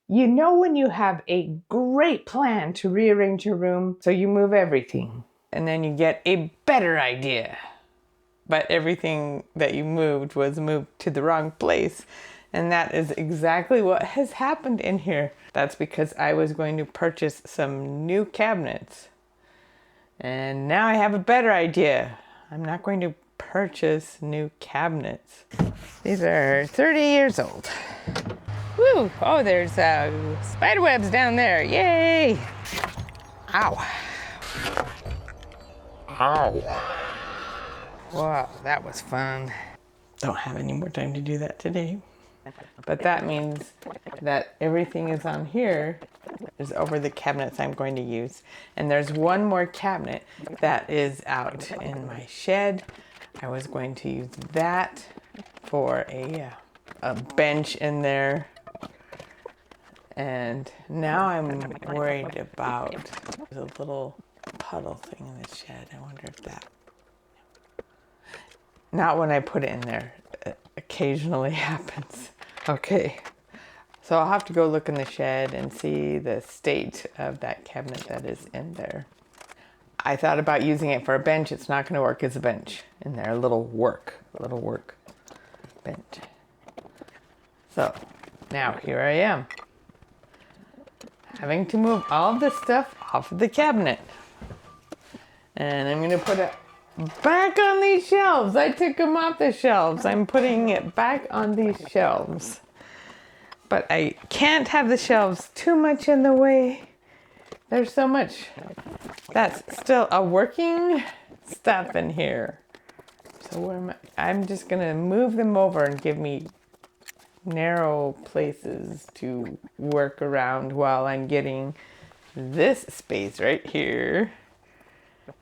You know when you have a great plan to rearrange your room, so you move everything, and then you get a better idea. But everything that you moved was moved to the wrong place. And that is exactly what has happened in here. That's because I was going to purchase some new cabinets. And now I have a better idea. I'm not going to purchase new cabinets. These are 30 years old. Woo! Oh, there's spider webs down there. Yay! Ow. Ow. Wow, that was fun. Don't have any more time to do that today. But that means that everything is on here is over the cabinets I'm going to use. And there's one more cabinet that is out in my shed. I was going to use that for a bench in there. And now I'm worried about the little puddle thing in the shed. I wonder if that... Not when I put it in there. It occasionally happens. Okay. So I'll have to go look in the shed and see the state of that cabinet that is in there. I thought about using it for a bench. It's not going to work as a bench in there. A little work bench. So now here I am, having to move all of this stuff off of the cabinet. And I'm going to put it back on these shelves. I took them off the shelves. I'm putting it back on these shelves. But I can't have the shelves too much in the way. There's so much that's still a working stuff in here. So where am I? I'm just going to move them over and give me narrow places to work around while I'm getting this space right here.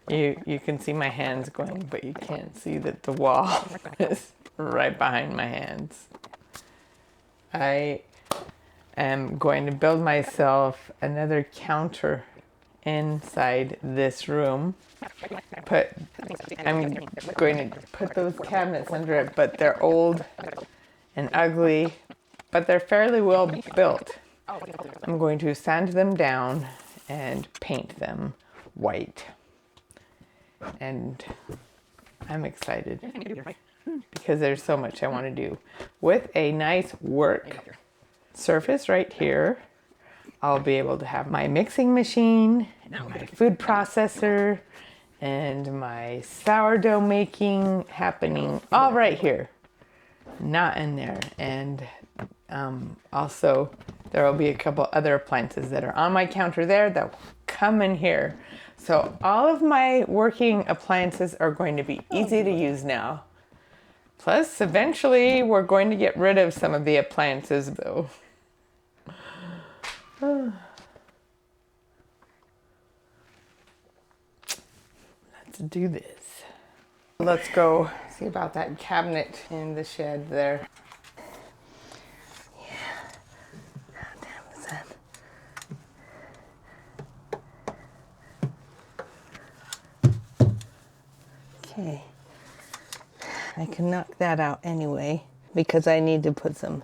You can see my hands going, but you can't see that the wall is right behind my hands. I am going to build myself another counter inside this room. I'm going to put those cabinets under it, but they're old and ugly, but they're fairly well built. I'm going to sand them down and paint them white. And I'm excited because there's so much I want to do. With a nice work surface right here, I'll be able to have my mixing machine, and my food processor, and my sourdough making happening all right here, not in there. And also there will be a couple other appliances that are on my counter there that will come in here. So all of my working appliances are going to be easy to use now. Plus, eventually, we're going to get rid of some of the appliances, though. Let's do this. Let's go see about that cabinet in the shed there. Yeah. How damn is that? Okay. I can knock that out anyway because I need to put some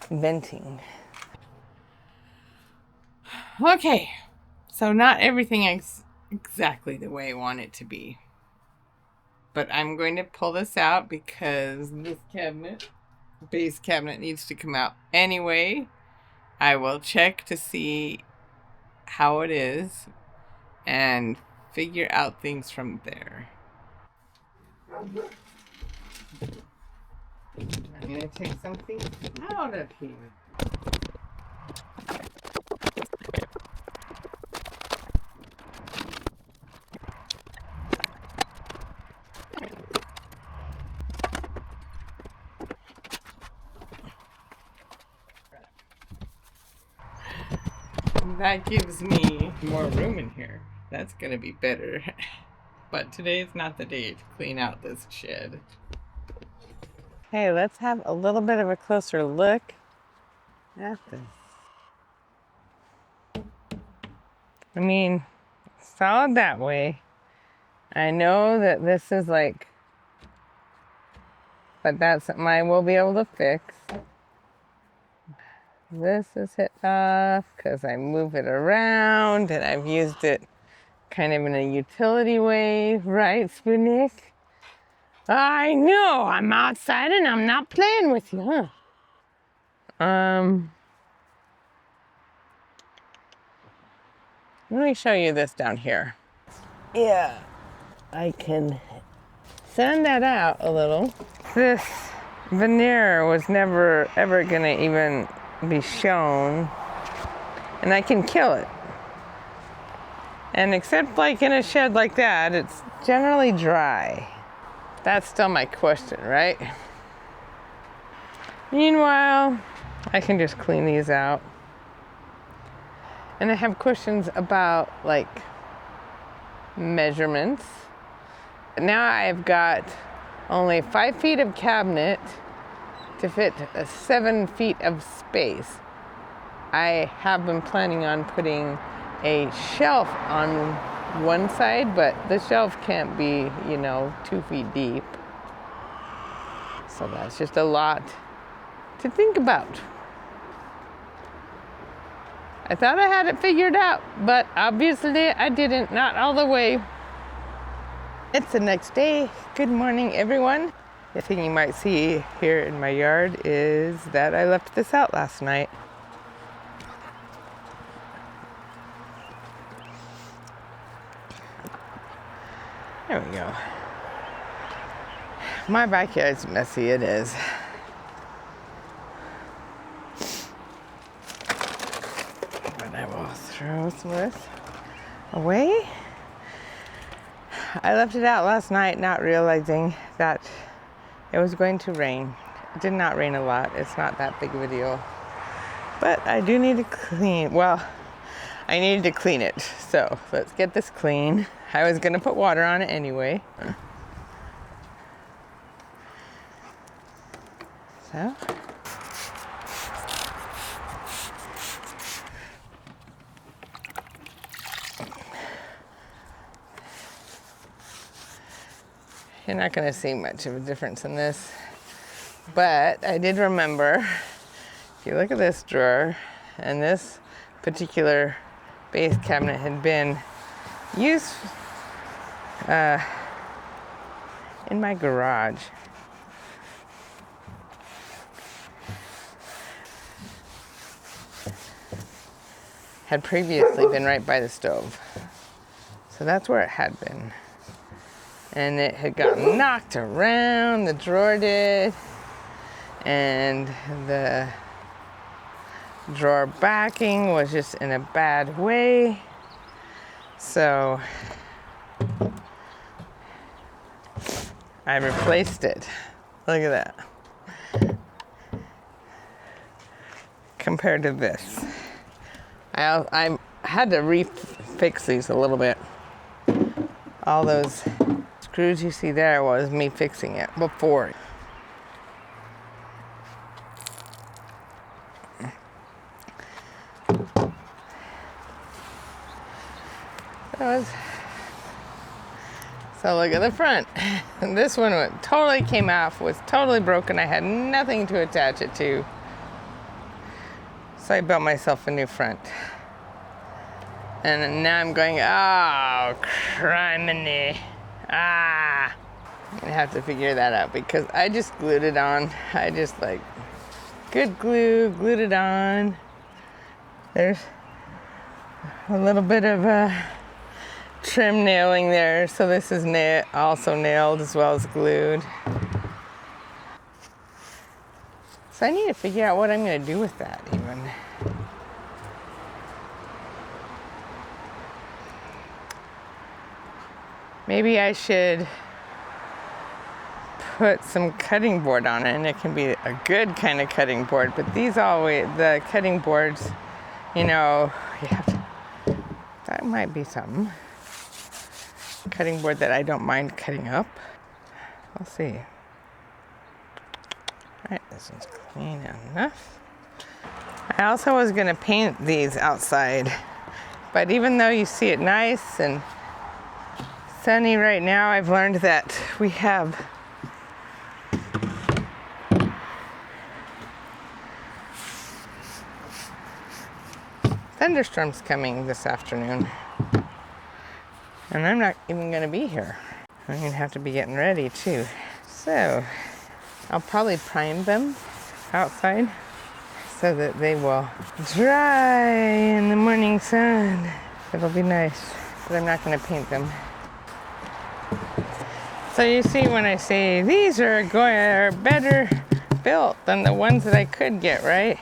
venting. Okay, so not everything is exactly the way I want it to be. But I'm going to pull this out because this cabinet, base cabinet, needs to come out anyway. I will check to see how it is and figure out things from there. I'm going to take something out of here. That gives me more room in here. That's going to be better. But today is not the day to clean out this shed. Hey, let's have a little bit of a closer look at this. I mean, solid that way. I know that this is like, but that's something I will be able to fix. This is hit off because I move it around and I've used it kind of in a utility way, right, Spoonik? I know, I'm outside and I'm not playing with you, huh? Let me show you this down here. Yeah, I can sand that out a little. This veneer was never ever gonna even be shown, and I can kill it. And except like in a shed like that, it's generally dry. That's still my question, right? Meanwhile, I can just clean these out. And I have questions about like measurements. Now I've got only 5 feet of cabinet to fit 7 feet of space. I have been planning on putting a shelf on one side, but the shelf can't be, 2 feet deep. So that's just a lot to think about. I thought I had it figured out, but obviously I didn't, not all the way. It's the next day. Good morning, everyone. The thing you might see here in my yard is that I left this out last night. There we go. My backyard's messy, it is. But I will throw some of this away. I left it out last night not realizing that it was going to rain. It did not rain a lot. It's not that big of a deal. But I do need to clean. Well, I needed to clean it. So let's get this clean. I was going to put water on it anyway. So. You're not going to see much of a difference in this. But I did remember, if you look at this drawer, and this particular base cabinet had been used in my garage. Had previously been right by the stove. So that's where it had been. And it had gotten knocked around, the drawer did. And the drawer backing was just in a bad way. So I replaced it. Look at that. Compared to this. I had to refix these a little bit. All those screws you see there was me fixing it before. So look at the front. This one totally came off, was totally broken. I had nothing to attach it to. So I built myself a new front. And now I'm going, oh, criminy. I'm gonna have to figure that out because I just glued it on. I just good glue, glued it on. There's a little bit of trim nailing there. So this is also nailed as well as glued. So I need to figure out what I'm gonna do with that even. Maybe I should put some cutting board on it, and it can be a good kind of cutting board, but the cutting boards, you have to, that might be something. Cutting board that I don't mind cutting up. We'll see. Alright, this one's clean enough. I also was gonna paint these outside, but even though you see it nice and sunny right now, I've learned that we have thunderstorm's coming this afternoon. And I'm not even gonna be here. I'm gonna have to be getting ready too. So I'll probably prime them outside so that they will dry in the morning sun. It'll be nice, but I'm not gonna paint them. So you see when I say these are better built than the ones that I could get, right?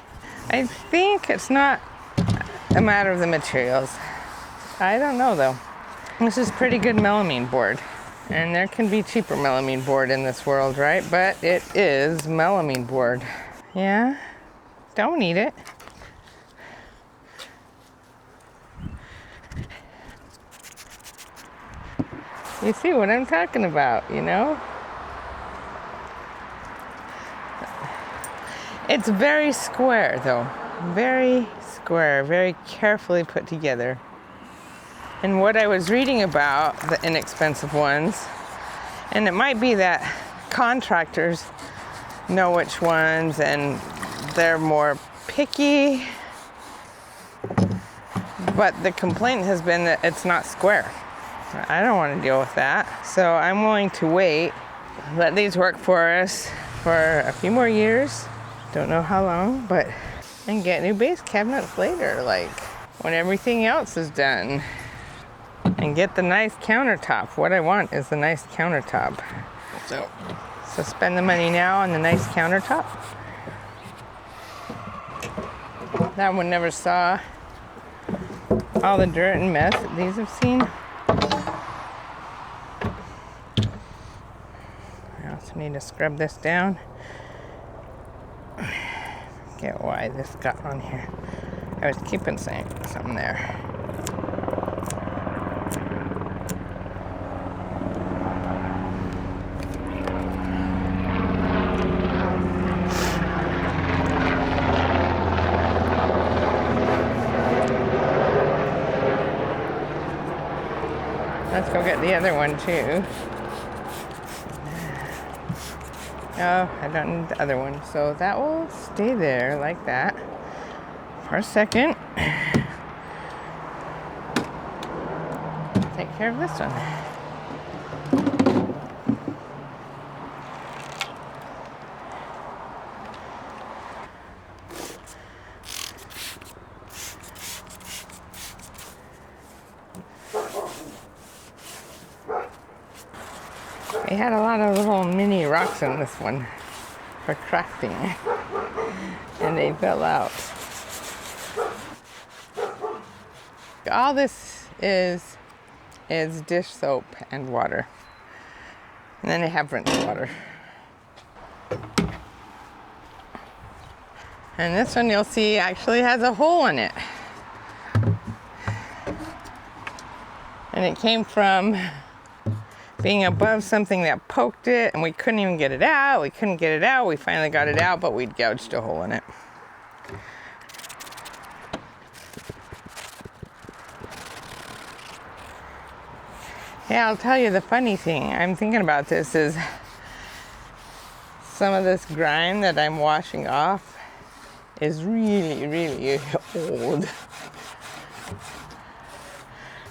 I think it's not a matter of the materials. I don't know though. This is pretty good melamine board. And there can be cheaper melamine board in this world, right? But it is melamine board. Yeah, don't eat it. You see what I'm talking about, you know? It's very square though. Very square, very carefully put together. And what I was reading about the inexpensive ones, and it might be that contractors know which ones and they're more picky, but the complaint has been that it's not square. I don't want to deal with that. So I'm willing to wait, let these work for us for a few more years. Don't know how long, but and get new base cabinets later, like when everything else is done. And get the nice countertop. What I want is the nice countertop. So spend the money now on the nice countertop. That one never saw all the dirt and mess that these have seen. I also need to scrub this down. Get why this got on here. I was keeping something there. Let's go get the other one too. Oh, I don't need the other one. So that will stay there like that for a second. Take care of this one. I had a lot of little mini rocks in this one for crafting, and they fell out. All this is dish soap and water, and then I have rinse water. And this one you'll see actually has a hole in it, and it came from being above something that poked it, and we couldn't even get it out. We finally got it out, but we'd gouged a hole in it. Yeah, I'll tell you the funny thing I'm thinking about this is some of this grime that I'm washing off is really, really old.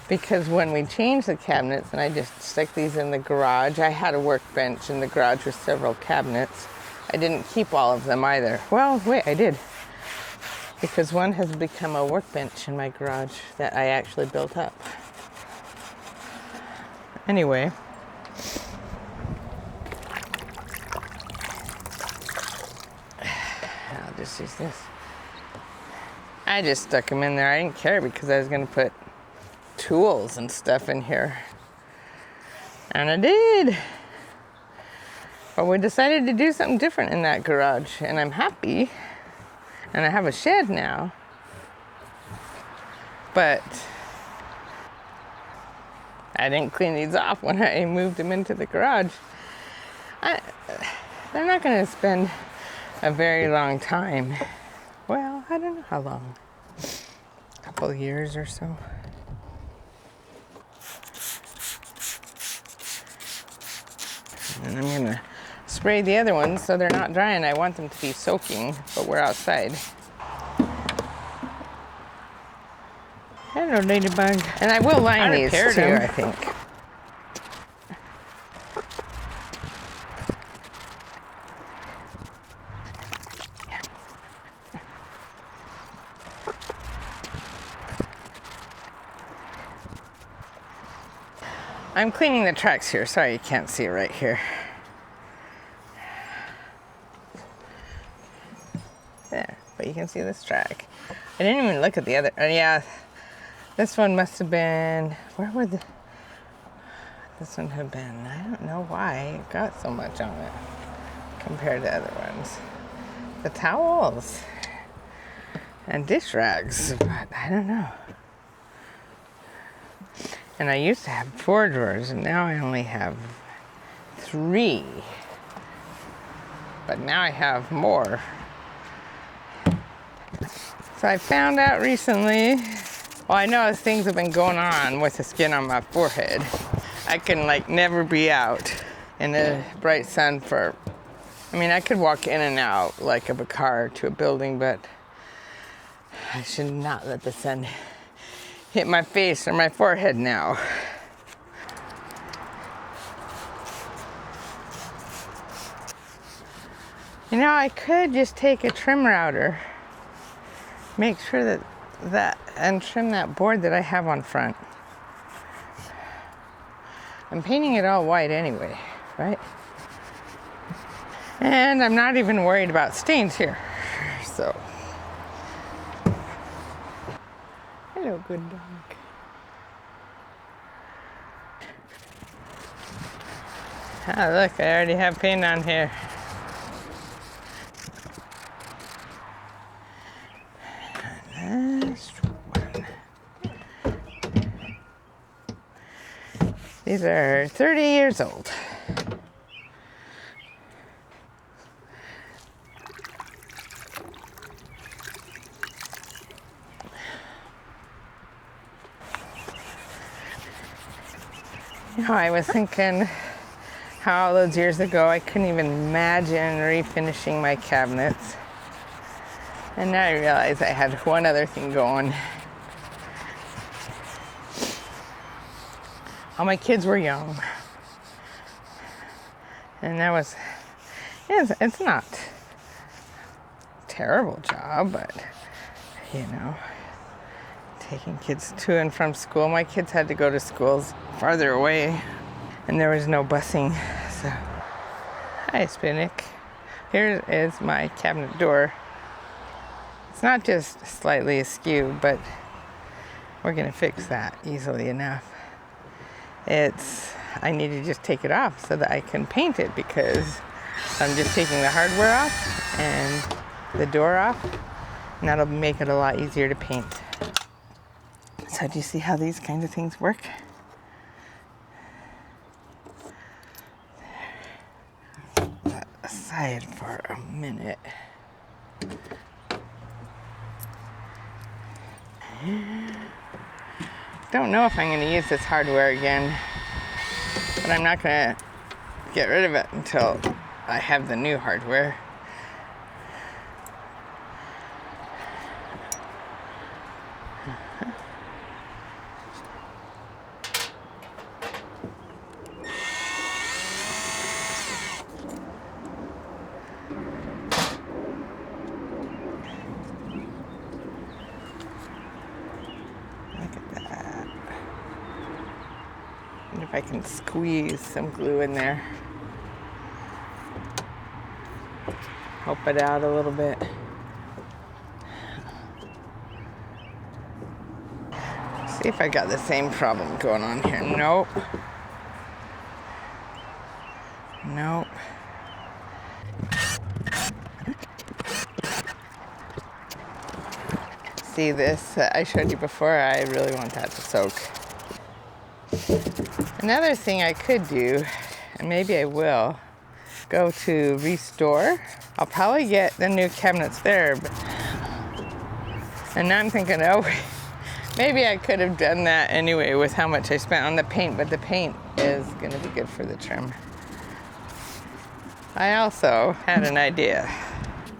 Because when we changed the cabinets, and I just stuck these in the garage, I had a workbench in the garage with several cabinets. I didn't keep all of them either. Well, wait, I did. Because one has become a workbench in my garage that I actually built up. Anyway. I'll just use this. I just stuck them in there. I didn't care because I was going to put tools and stuff in here, and I did. But we decided to do something different in that garage, and I'm happy, and I have a shed now, but I didn't clean these off when I moved them into the garage. They're not going to spend a very long time. Well, I don't know how long, a couple of years or so. And I'm going to spray the other ones so they're not drying. I want them to be soaking, but we're outside. Hello, ladybug. And I will line I these too, repaired 'em. I think. I'm cleaning the tracks here. Sorry you can't see it right here. There, but you can see this track. I didn't even look at the other. Yeah, this one must have been. Where would this one have been? I don't know why it got so much on it compared to other ones. The towels and dish rags, but I don't know. And I used to have 4 drawers, and now I only have 3. But now I have more. So I found out recently, well, I know as things have been going on with the skin on my forehead, I can like never be out in the bright sun for, I mean, I could walk in and out like of a car to a building, but I should not let the sun hit my face or my forehead now. You know, I could just take a trim router, make sure and trim that board that I have on front. I'm painting it all white anyway, right? And I'm not even worried about stains here, so. Hello, good dog. Ah, look, I already have paint on here. Last one. These are 30 years old. You know, I was thinking how all those years ago I couldn't even imagine refinishing my cabinets. And now I realize I had one other thing going. All my kids were young. And that was, it's not a terrible job, but you know, taking kids to and from school. My kids had to go to schools farther away, and there was no busing. So, hi, Spinnick. Here is my cabinet door. It's not just slightly askew, but we're gonna fix that easily enough. I need to just take it off so that I can paint it, because I'm just taking the hardware off and the door off, and that'll make it a lot easier to paint. So do you see how these kinds of things work? Put that aside for a minute. Don't know if I'm going to use this hardware again, but I'm not going to get rid of it until I have the new hardware. If I can squeeze some glue in there. Help it out a little bit. See if I got the same problem going on here. Nope. Nope. See this I showed you before? I really want that to soak. Another thing I could do, and maybe I will, go to Restore. I'll probably get the new cabinets there, and now I'm thinking, oh, maybe I could have done that anyway with how much I spent on the paint, but the paint is gonna be good for the trim. I also had an idea.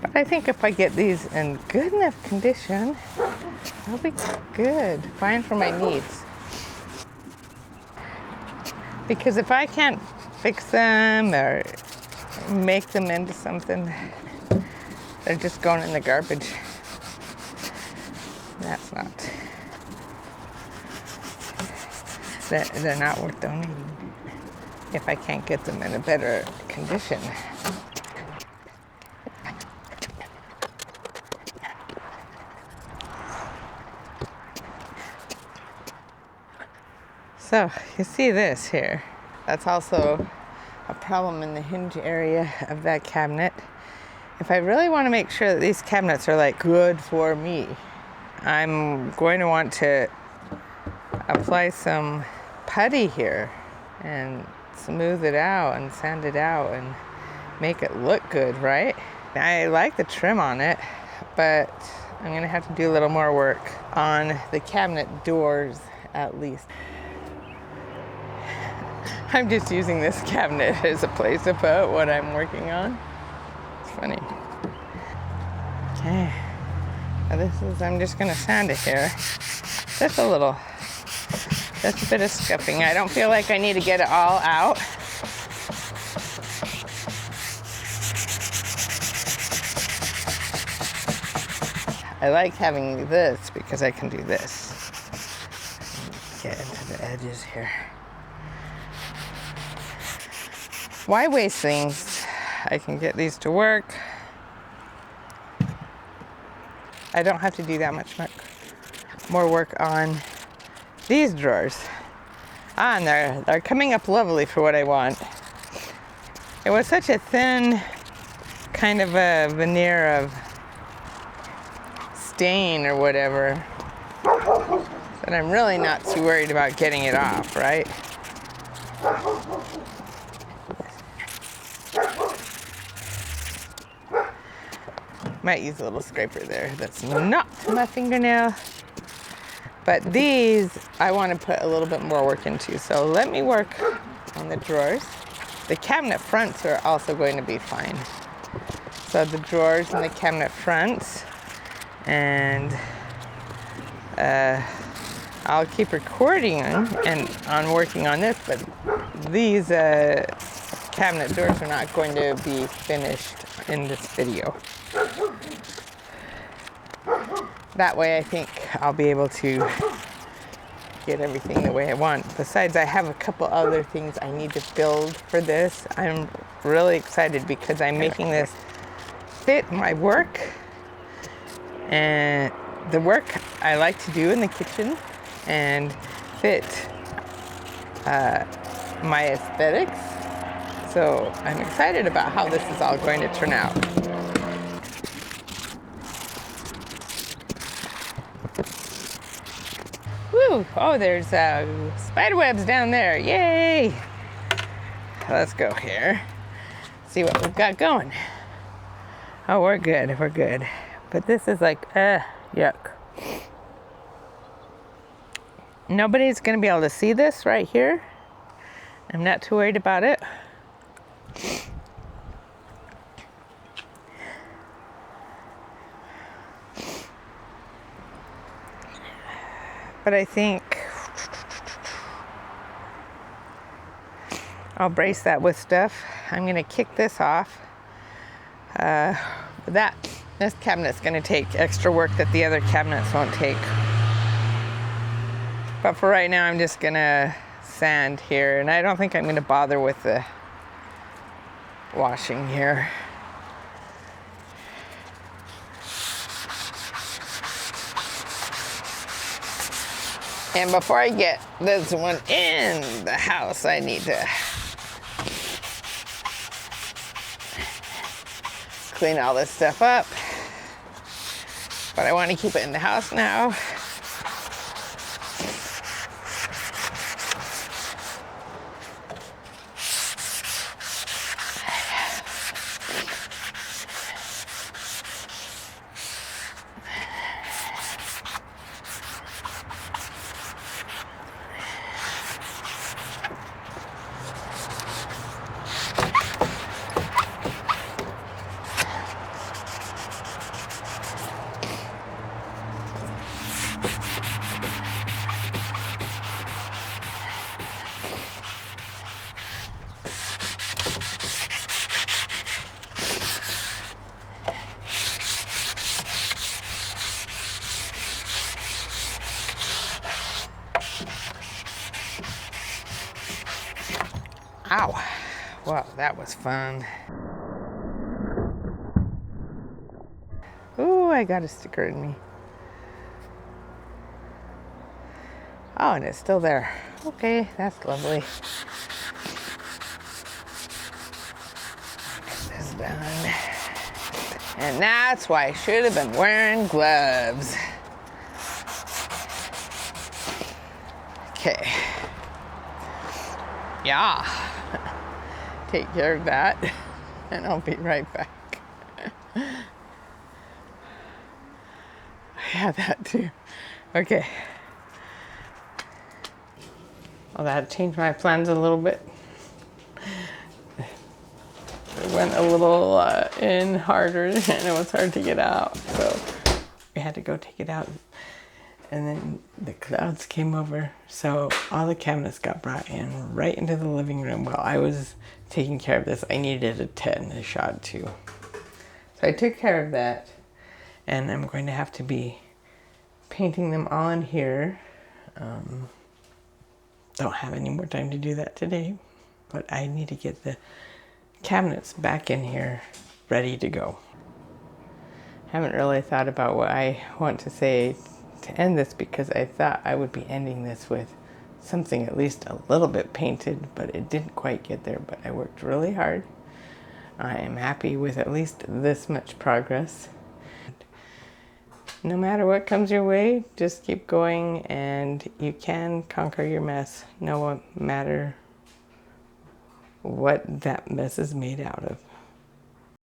But I think if I get these in good enough condition, they'll be good, fine for my needs. Because if I can't fix them or make them into something, they're just going in the garbage. That's not, they're not worth donating if I can't get them in a better condition. So you see this here. That's also a problem in the hinge area of that cabinet. If I really want to make sure that these cabinets are like good for me, I'm going to want to apply some putty here and smooth it out and sand it out and make it look good, right? I like the trim on it, but I'm gonna have to do a little more work on the cabinet doors at least. I'm just using this cabinet as a place to put what I'm working on. It's funny. Okay, now I'm just gonna sand it here. Just a little, just a bit of scuffing. I don't feel like I need to get it all out. I like having this because I can do this. Get into the edges here. Why waste things? I can get these to work. I don't have to do that much more work on these drawers. And they're coming up lovely for what I want. It was such a thin kind of a veneer of stain or whatever that I'm really not too worried about getting it off, right? Might use a little scraper there. That's not my fingernail. But these, I want to put a little bit more work into. So let me work on the drawers. The cabinet fronts are also going to be fine. So the drawers and the cabinet fronts. And I'll keep recording and on working on this, but these cabinet doors are not going to be finished in this video. That way I think I'll be able to get everything the way I want. Besides, I have a couple other things I need to build for this. I'm really excited because I'm making this fit my work and the work I like to do in the kitchen and fit my aesthetics. So I'm excited about how this is all going to turn out. Woo! Oh, there's spider webs down there. Yay! Let's go here. See what we've got going. Oh, we're good. We're good. But this is like, yuck. Nobody's going to be able to see this right here. I'm not too worried about it. But I think I'll brace that with stuff. I'm going to kick this off. This cabinet's going to take extra work that the other cabinets won't take. But for right now, I'm just going to sand here. And I don't think I'm going to bother with the washing here. And before I get this one in the house, I need to clean all this stuff up. But I want to keep it in the house now. Ow. Well, that was fun. Ooh, I got a sticker in me. Oh, and it's still there. Okay, that's lovely. Get this done. And that's why I should have been wearing gloves. Okay. Yeah. Take care of that, and I'll be right back. Yeah, that too. Okay. Well, that changed my plans a little bit. It went a little in harder, and it was hard to get out. So we had to go take it out. And then the clouds came over, so all the cabinets got brought in right into the living room while I was taking care of this. I needed a tetanus shot too. So I took care of that, and I'm going to have to be painting them all in here. Don't have any more time to do that today, but I need to get the cabinets back in here ready to go. Haven't really thought about what I want to say to end this, because I thought I would be ending this with something at least a little bit painted, but it didn't quite get there. But I worked really hard. I am happy with at least this much progress. No matter what comes your way, just keep going, and you can conquer your mess, no matter what that mess is made out of.